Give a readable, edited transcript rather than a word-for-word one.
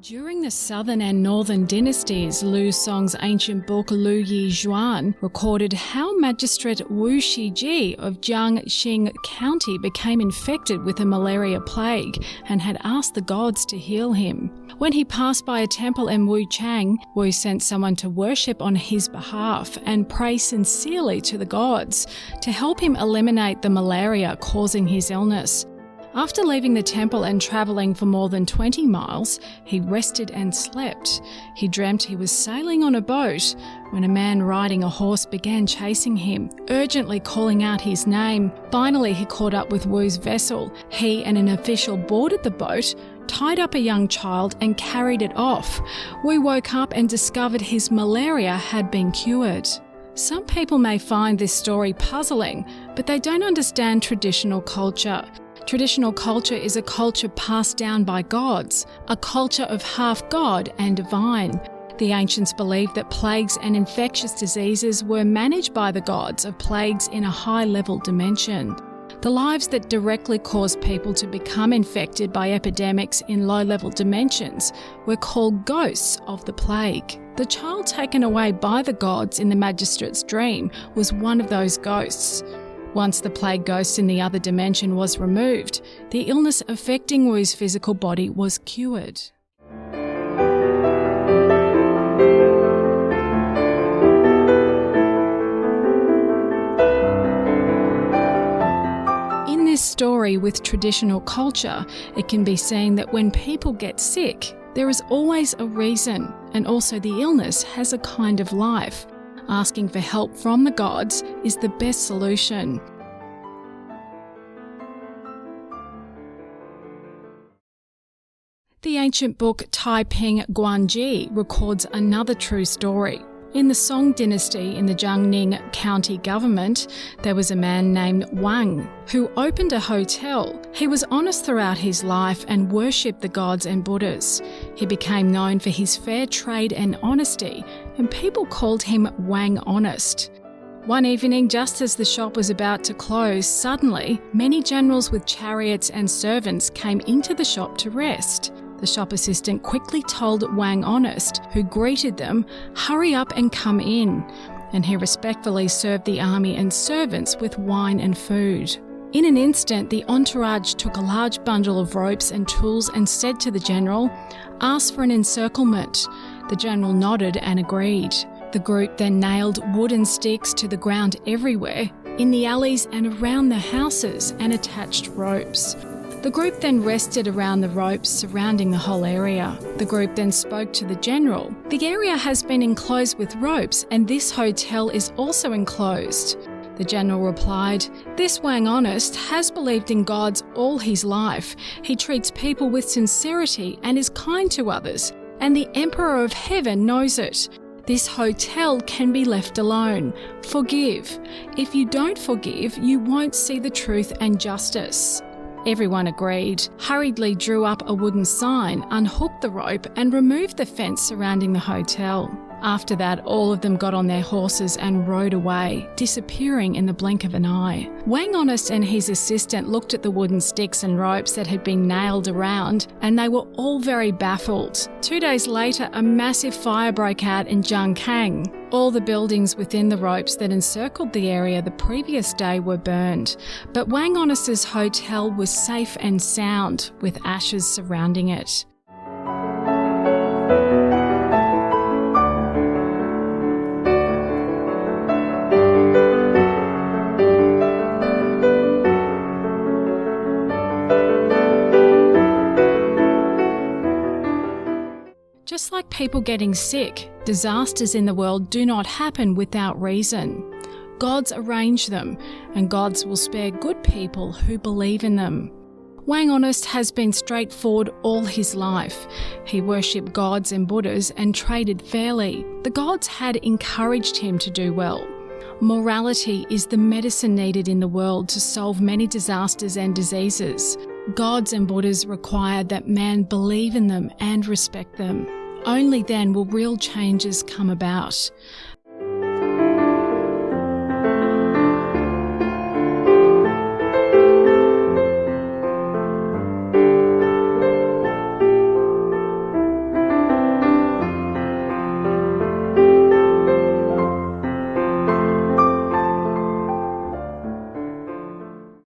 During the southern and northern dynasties, Lu Song's ancient book Lu Yi Zhuan recorded how magistrate Wu Shiji of Jiangxing County became infected with a malaria plague and had asked the gods to heal him. When he passed by a temple in Wuchang, Wu sent someone to worship on his behalf and pray sincerely to the gods to help him eliminate the malaria causing his illness. After leaving the temple and travelling for more than 20 miles, he rested and slept. He dreamt he was sailing on a boat when a man riding a horse began chasing him, urgently calling out his name. Finally, he caught up with Wu's vessel. He and an official boarded the boat, tied up a young child and carried it off. Wu woke up and discovered his malaria had been cured. Some people may find this story puzzling, but they don't understand traditional culture. Traditional culture is a culture passed down by gods, a culture of half god and divine. The ancients believed that plagues and infectious diseases were managed by the gods of plagues in a high-level dimension. The lives that directly caused people to become infected by epidemics in low-level dimensions were called ghosts of the plague. The child taken away by the gods in the magistrate's dream was one of those ghosts. Once the plague ghost in the other dimension was removed, the illness affecting Wu's physical body was cured. In this story with traditional culture, it can be seen that when people get sick, there is always a reason, and also the illness has a kind of life. Asking for help from the gods is the best solution. The ancient book Taiping Guanji records another true story. In the Song dynasty in the Jiangning County government, there was a man named Wang who opened a hotel. He was honest throughout his life and worshipped the gods and Buddhas. He became known for his fair trade and honesty, and people called him Wang Honest. One evening, just as the shop was about to close, suddenly many generals with chariots and servants came into the shop to rest. The shop assistant quickly told Wang Honest, who greeted them, "Hurry up and come in," and he respectfully served the army and servants with wine and food. In an instant, the entourage took a large bundle of ropes and tools and said to the general, "Ask for an encirclement." The general nodded and agreed. The group then nailed wooden sticks to the ground everywhere, in the alleys and around the houses, and attached ropes. The group then rested around the ropes surrounding the whole area. The group then spoke to the general. "The area has been enclosed with ropes, and this hotel is also enclosed." The general replied, "This Wang Honest has believed in gods all his life. He treats people with sincerity and is kind to others, and the Emperor of Heaven knows it. This hotel can be left alone. Forgive. If you don't forgive, you won't see the truth and justice." Everyone agreed, hurriedly drew up a wooden sign, unhooked the rope and removed the fence surrounding the hotel. After that, all of them got on their horses and rode away, disappearing in the blink of an eye. Wang Honest and his assistant looked at the wooden sticks and ropes that had been nailed around, and they were all very baffled. 2 days later, a massive fire broke out in Jiangkang. All the buildings within the ropes that encircled the area the previous day were burned, but Wang Honest's hotel was safe and sound, with ashes surrounding it. Just like people getting sick, disasters in the world do not happen without reason. Gods arrange them, and gods will spare good people who believe in them. Wang Honest has been straightforward all his life. He worshipped gods and Buddhas and traded fairly. The gods had encouraged him to do well. Morality is the medicine needed in the world to solve many disasters and diseases. Gods and Buddhas require that man believe in them and respect them. Only then will real changes come about.